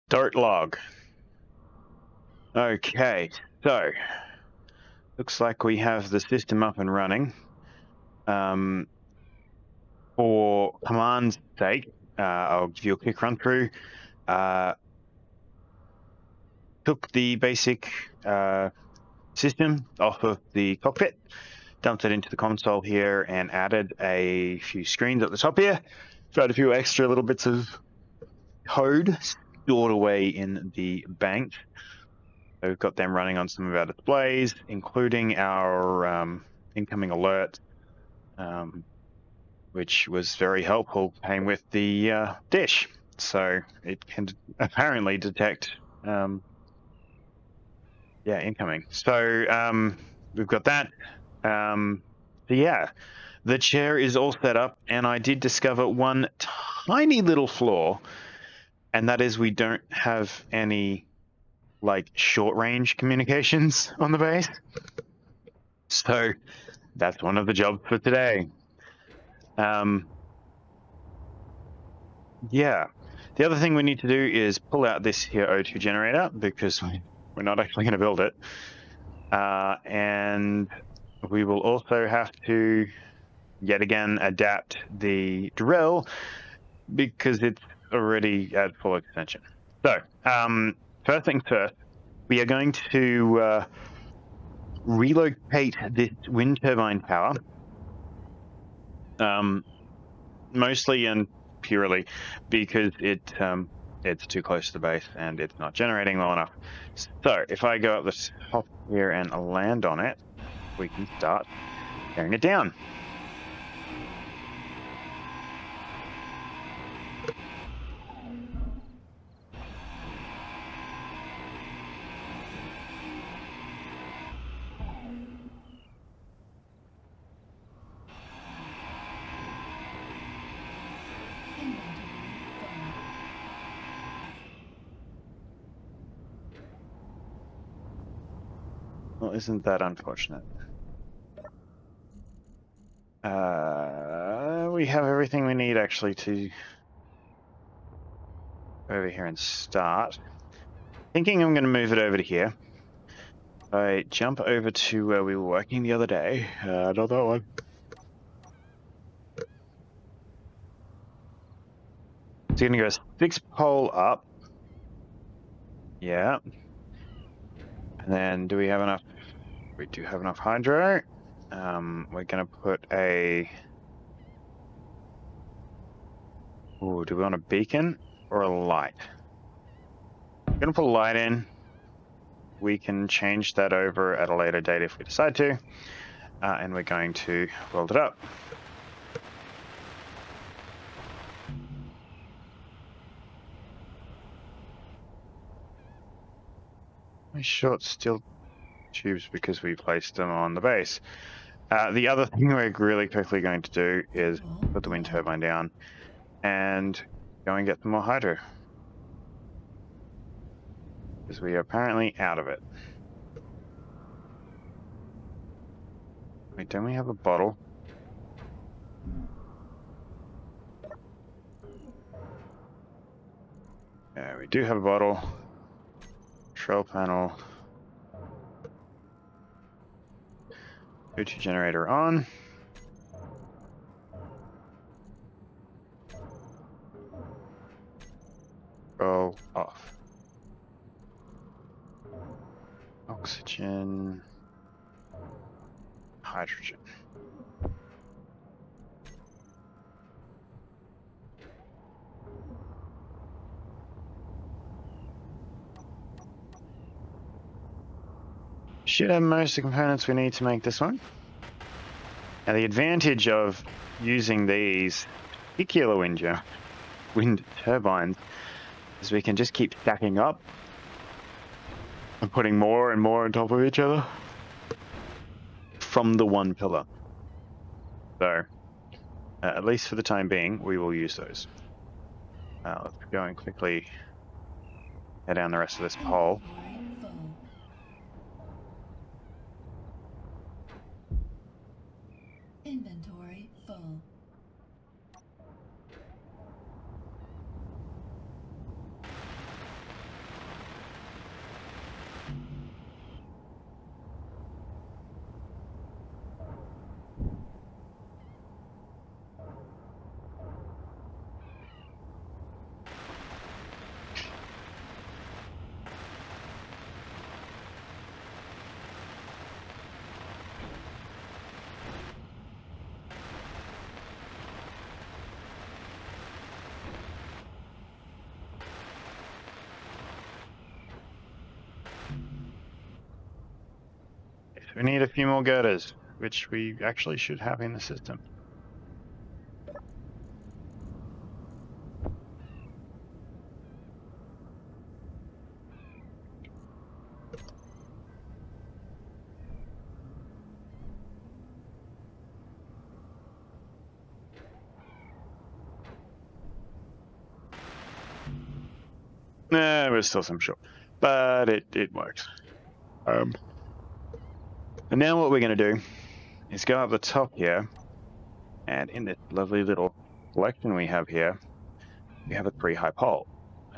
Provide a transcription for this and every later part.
Dirt log. Okay, so looks like we have the system up and running. For command's sake, I'll give you a quick run through. Took the basic system off of the cockpit, dumped it into the console here, and added a few screens at the top here. Tried a few extra little bits of code stored away in the bank. So we've got them running on some of our displays, including our incoming alert, which was very helpful. Came with the dish, so it can apparently detect incoming. So we've got that. So yeah, the chair is all set up, and I did discover one tiny little flaw, and that is we don't have any like short range communications on the base. So that's one of the jobs for today. Yeah. The other thing we need to do is pull out this here O2 generator, because we're not actually going to build it. And we will also have to yet again adapt the drill because it's already at full extension. So first things first, we are going to relocate this wind turbine power, mostly and purely because it's too close to the base and it's not generating well enough. So if I go up the top here and land on it, we can start tearing it down. Well, isn't that unfortunate? We have everything we need actually to go over here and start. Thinking I'm going to move it over to here. I jump over to where we were working the other day. Not that one. So you're going to go 6 pole up. Yeah. And then do we have enough? We do have enough hydro. We're going to put a... Ooh, do we want a beacon or a light? I'm going to put a light in. We can change that over at a later date if we decide to. And we're going to weld it up. My short steel tubes because we placed them on the base. The other thing we're really quickly going to do is put the wind turbine down and go and get some more hydro, because we are apparently out of it. Wait, don't we have a bottle? Yeah, we do have a bottle. Control panel. O2 generator on. Control off. Oxygen. Hydrogen. Should have most of the components we need to make this one. Now the advantage of using these particular wind turbines is we can just keep stacking up and putting more and more on top of each other from the one pillar. So at least for the time being, we will use those. Let's go and quickly head down the rest of this pole. Inventory full. We need a few more girders, which we actually should have in the system. Nah, there's still some short, but it works. And now what we're going to do is go up the top here, and in this lovely little collection we have here, we have a 3-high pole,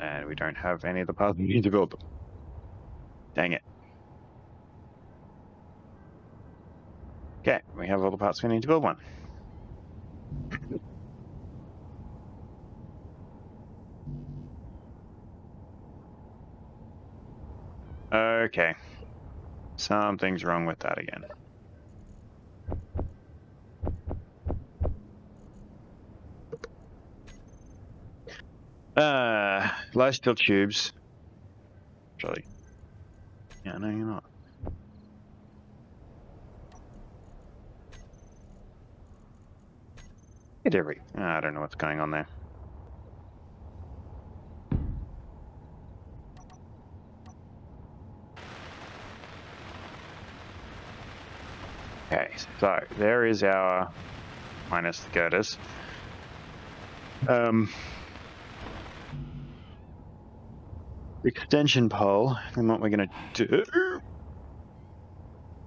and we don't have any of the parts we need to build them. Dang it. Okay, we have all the parts we need to build one. Okay, something's wrong with that again. Live steel tubes. Actually, yeah, no, you're not. I don't know what's going on there. Okay, so there is our minus the girders. Extension pole, and what we're going to do,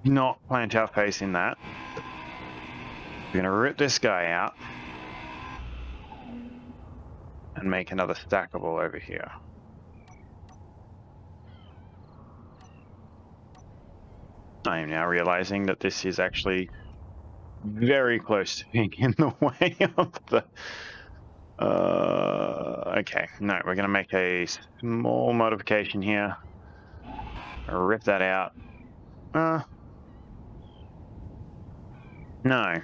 not plant our face in that. We're going to rip this guy out and make another stackable over here. I am now realizing that this is actually very close to being in the way of the... okay, no, we're going to make a small modification here. Rip that out. No.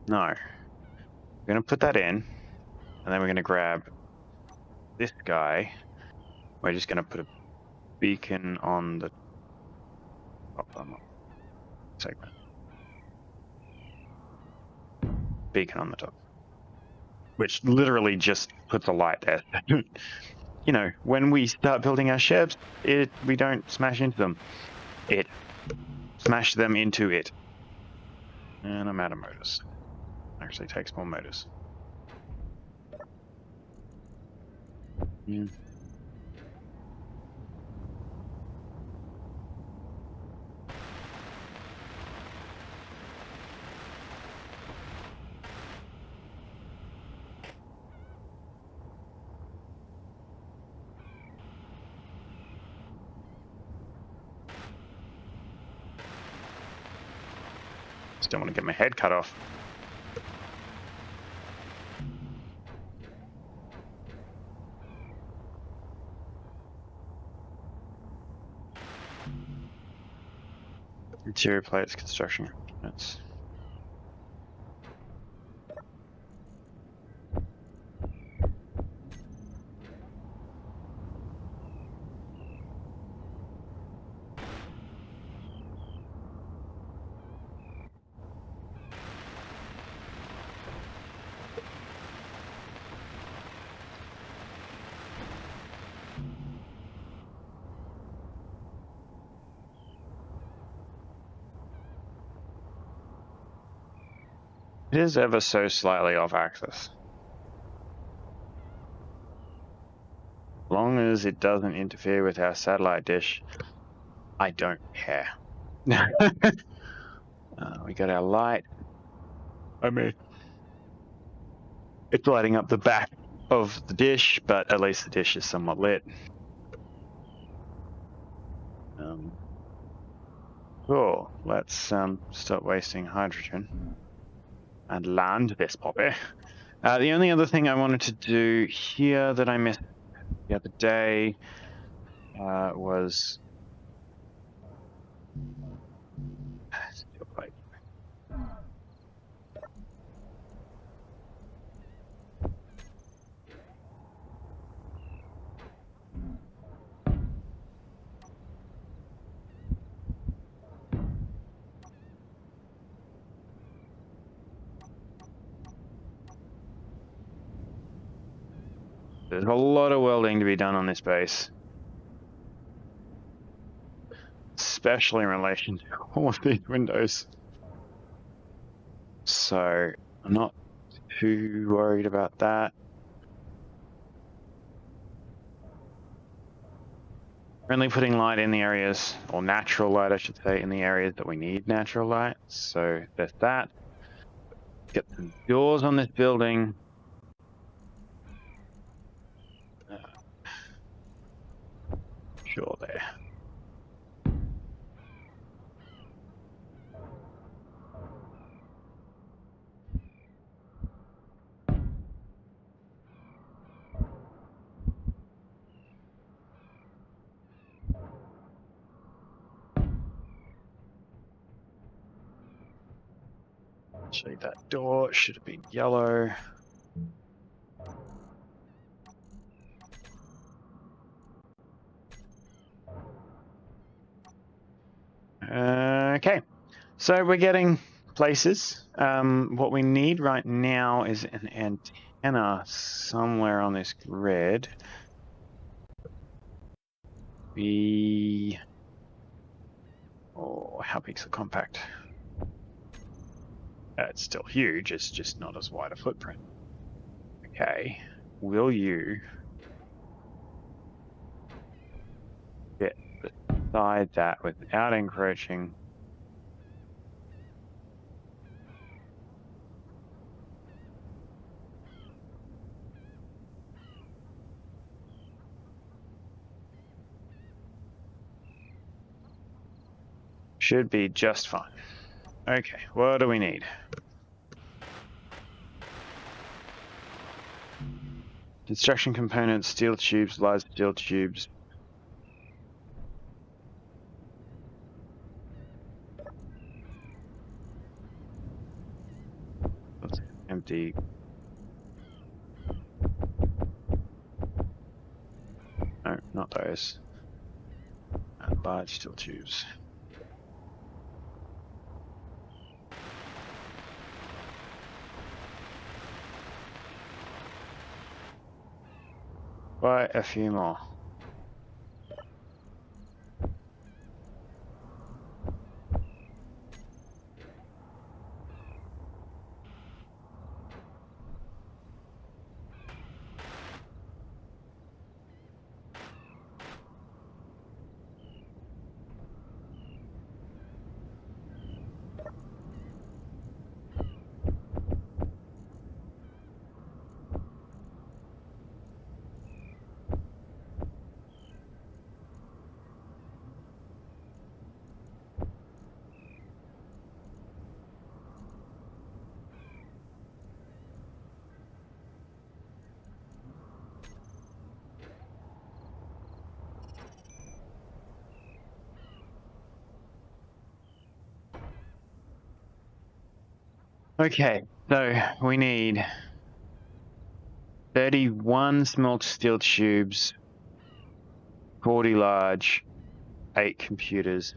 No. We're going to put that in, and then we're going to grab this guy. We're just going to put a beacon on the top segment. Beacon on the top. Which literally just puts a light there. You know, when we start building our ships, we don't smash into them. It smash them into it. And I'm out of motors. Actually takes more motors. Yeah. Just don't want to get my head cut off. Interior plates, construction components. It is ever so slightly off axis. As long as it doesn't interfere with our satellite dish, I don't care. We got our light. I mean, it's lighting up the back of the dish, but at least the dish is somewhat lit. Cool. Let's stop wasting hydrogen and land this puppy. The only other thing I wanted to do here that I missed the other day was steel plate. There's a lot of welding to be done on this base. Especially in relation to all of these windows. So I'm not too worried about that. We're only putting light in the areas, or natural light I should say, in the areas that we need natural light. So there's that. Get some doors on this building. Sure there. Actually, that door should have been yellow. Okay, so we're getting places. What we need right now is an antenna somewhere on this grid. Oh, how big's the compact? It's still huge, it's just not as wide a footprint. Okay, will you get beside that without encroaching? Should be just fine. Okay, what do we need? Construction components, steel tubes, large steel tubes. That's empty. No, not those. And large steel tubes. Buy a few more. Okay, so we need 31 small steel tubes, 40 large, 8 computers,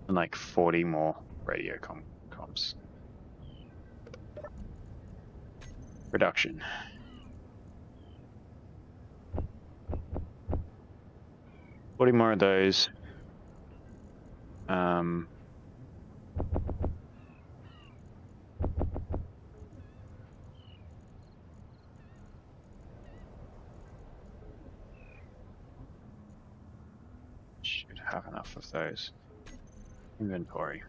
and like 40 more radio comms. Production. Forty more of those. Should have enough of those. Inventory.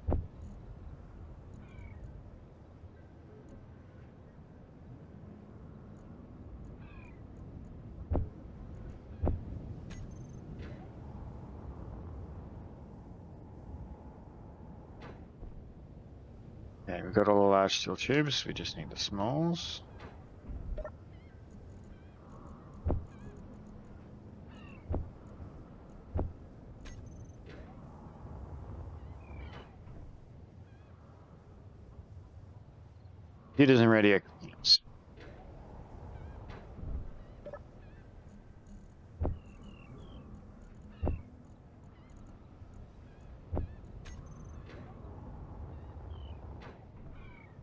Okay, we've got all the large steel tubes, we just need the smalls. Computers and radio comms.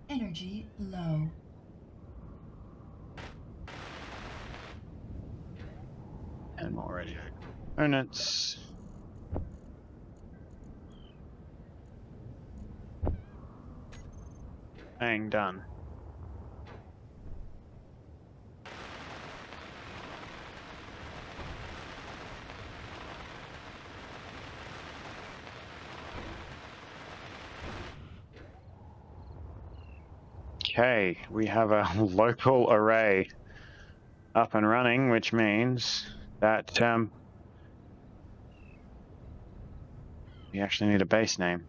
Energy low. And more radio components. Bang, done. Okay, we have a local array up and running, which means that we actually need a base name.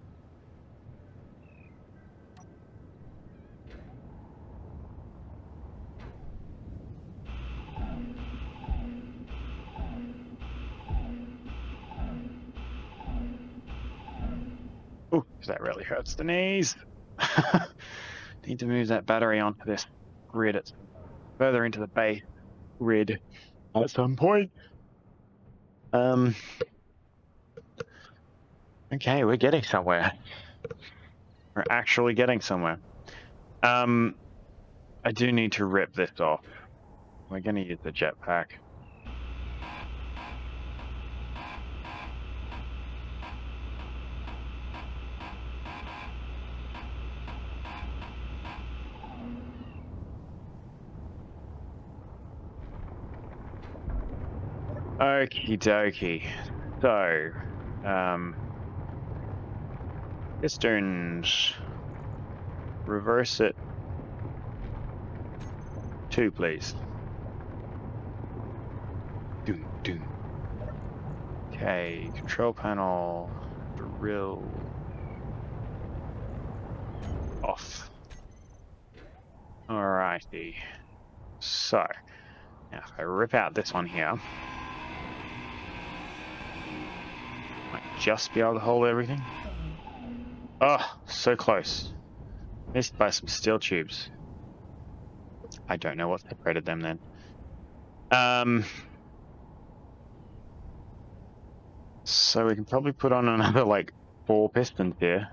Ooh, that really hurts the knees. Need to move that battery onto this grid. It's further into the base grid at some point. Okay, we're getting somewhere. We're actually getting somewhere. I do need to rip this off. We're going to use the jetpack. Okie dokie. So, pistons. Reverse it. 2, please. Doom, doom. Okay, control panel. Drill. Off. Alrighty. So, now if I rip out this one here, might just be able to hold everything. Oh, so close. Missed by some steel tubes. I don't know what separated them then. So we can probably put on another like 4 pistons here.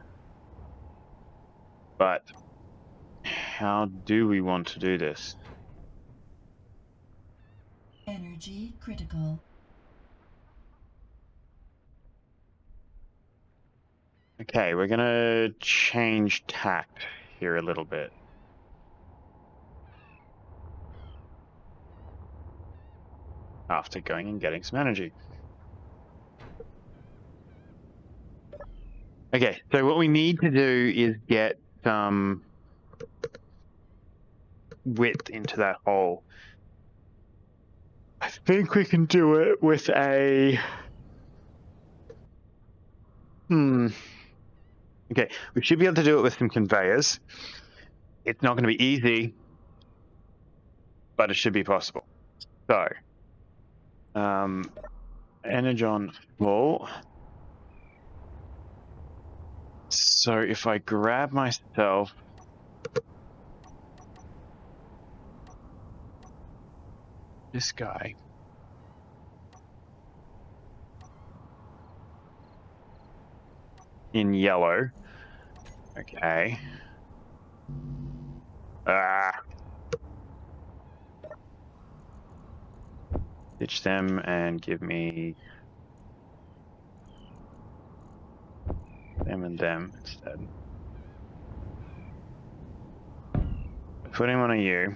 But how do we want to do this? Energy critical. Okay, we're gonna change tact here a little bit. After going and getting some energy. Okay, so what we need to do is get some width into that hole. I think we can do it with a... Okay, we should be able to do it with some conveyors. It's not going to be easy, but it should be possible. So, Energon full. So if I grab myself this guy, in yellow, okay. Ditch them and give me them and them instead. Put him on a U.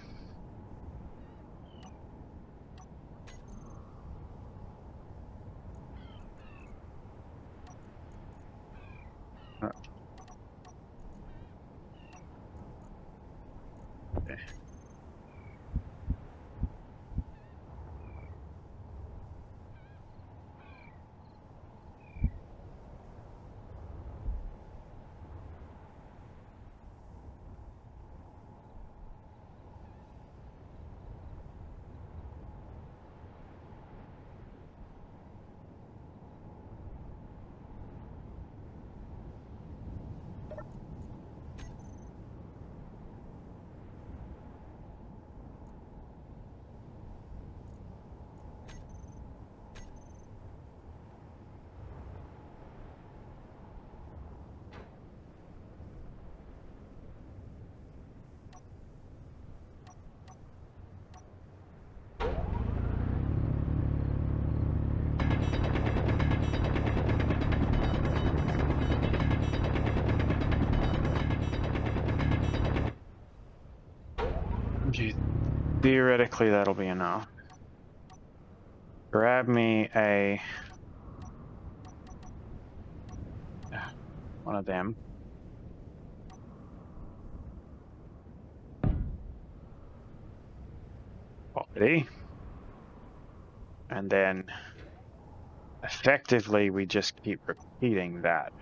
Okay. theoretically that'll be enough. Grab me one of them. Property. And then effectively we just keep repeating that.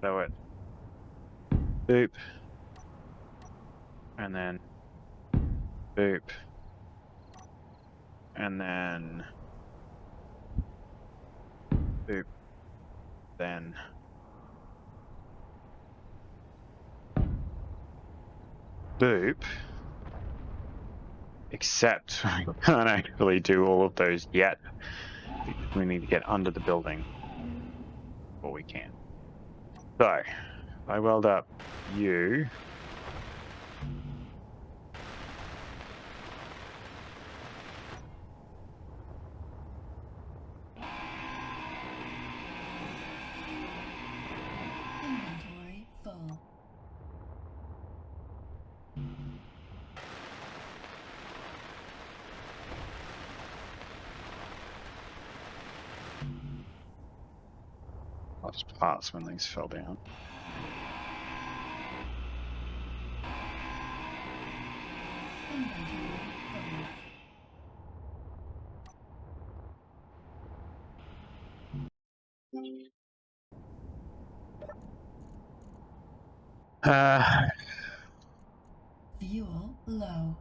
So it boop. And then boop. And then boop. Then boop. Except we can't actually do all of those yet. We need to get under the building before we can. So, I weld up you. Inventory full. Lost parts when these fell down. Inventory full. Fuel low.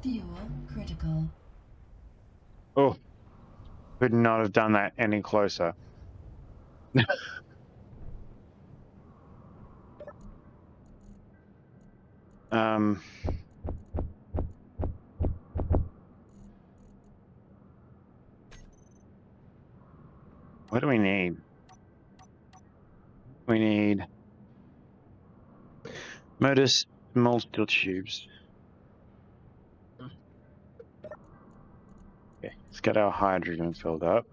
Fuel critical. Oh, could not have done that any closer. um, what do we need? We need motors, small steel tubes. Okay, let's get our hydrogen filled up.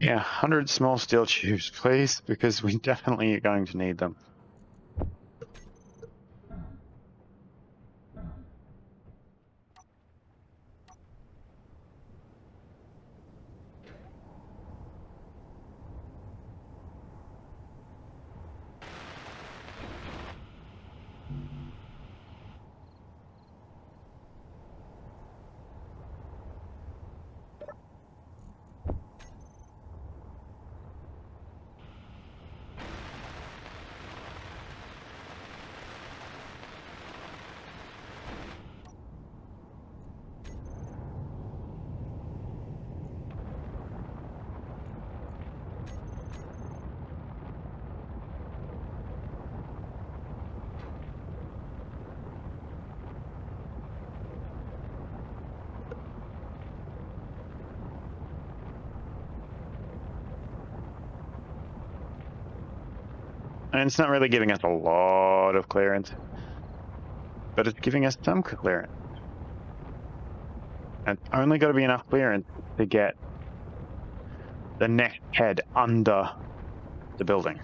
Yeah, 100 small steel tubes, please, because we definitely are going to need them. And it's not really giving us a lot of clearance, but it's giving us some clearance. And it's only got to be enough clearance to get the next head under the building.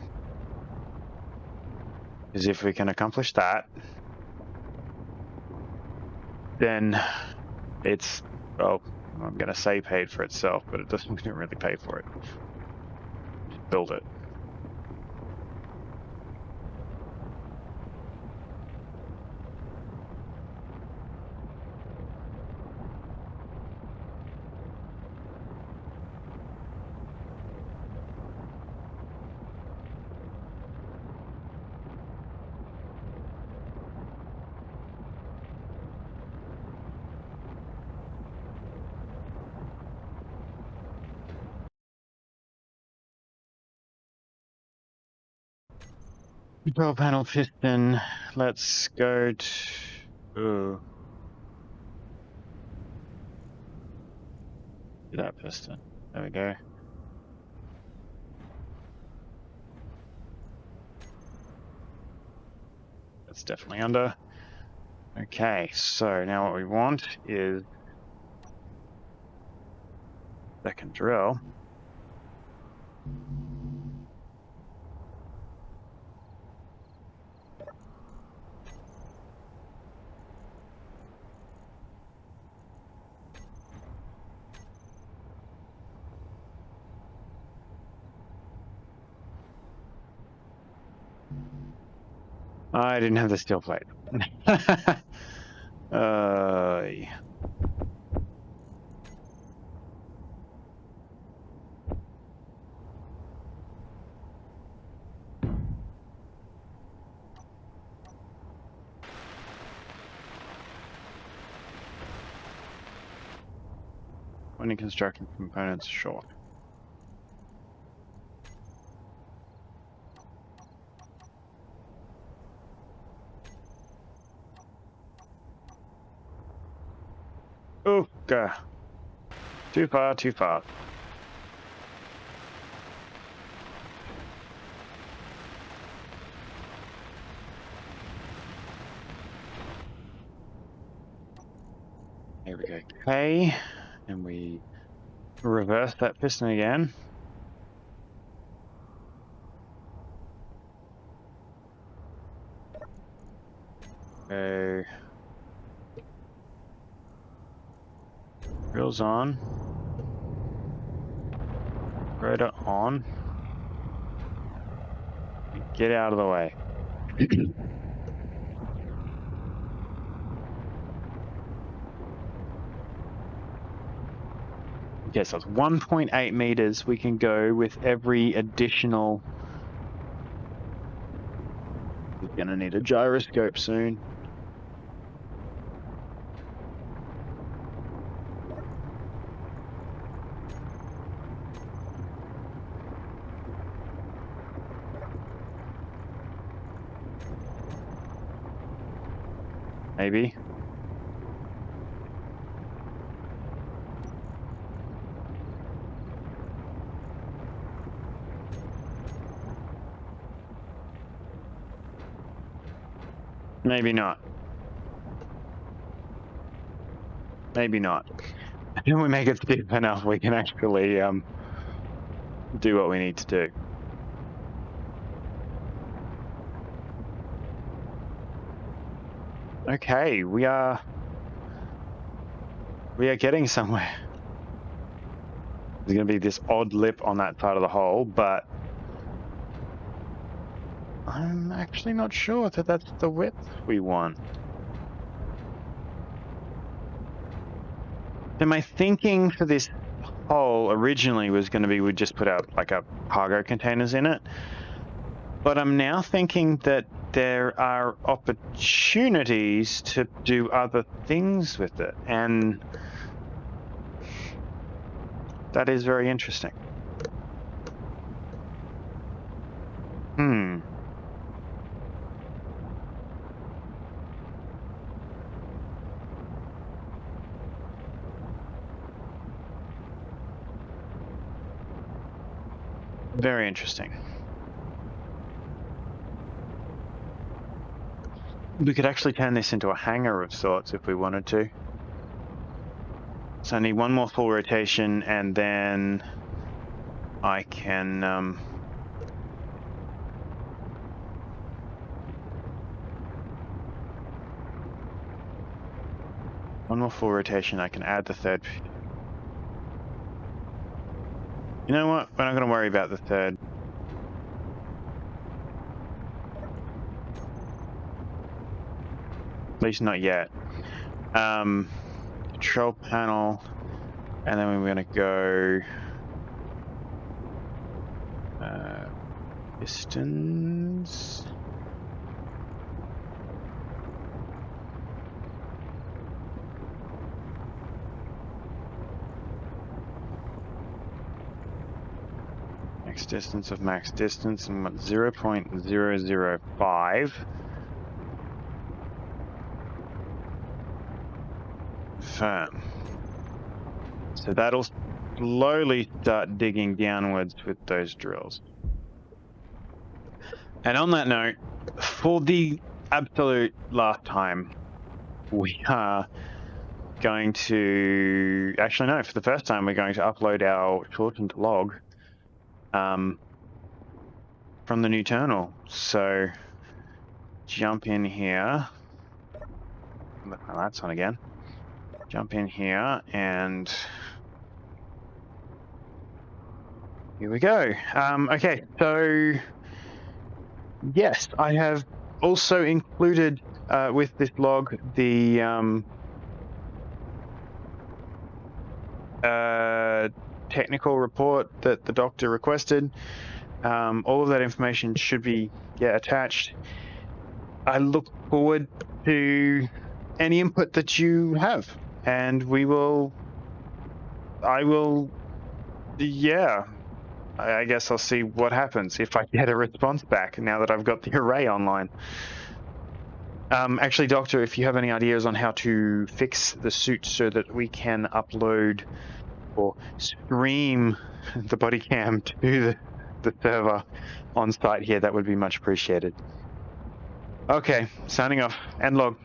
Because if we can accomplish that, then it's, well, I'm going to say paid for itself, but it doesn't really pay for it. Just build it. Control panel piston. Let's go to that piston. There we go. That's definitely under. Okay, so now what we want is second drill. I didn't have the steel plate. Yeah. When constructing components, sure. Oh, God. Too far, too far. There we go. Okay, and we reverse that piston again. Okay. Drills on. Rotor on. Get out of the way. Okay, so it's 1.8 meters. We can go with every additional. We're gonna need a gyroscope soon. Maybe. Maybe not. Maybe not. When we make it steep enough, we can actually do what we need to do. Okay, we are getting somewhere. There's going to be this odd lip on that side of the hole, but I'm actually not sure that that's the width we want. So my thinking for this hole originally was going to be we'd just put out like a cargo containers in it, but I'm now thinking that there are opportunities to do other things with it, and that is very interesting. Very interesting. We could actually turn this into a hangar of sorts if we wanted to. So I need one more full rotation, and then I can one more full rotation. I can add the third. You know what? We're not going to worry about the third. At least not yet. Control panel, and then we're going to go pistons. Max distance of max distance, and what, 0.005. Firm. So that'll slowly start digging downwards with those drills. And on that note, for the absolute last time, we are going to... Actually, no, for the first time, we're going to upload our shortened log from the new terminal. So, jump in here. Look, my lights on again. Jump in here, and here we go. Okay, so yes, I have also included with this log the technical report that the doctor requested. All of that information should be attached. I look forward to any input that you have, and I guess I'll see what happens if I get a response back now that I've got the array online. Actually, Doctor, if you have any ideas on how to fix the suit so that we can upload or stream the body cam to the server on site here, that would be much appreciated. Okay, signing off. End log.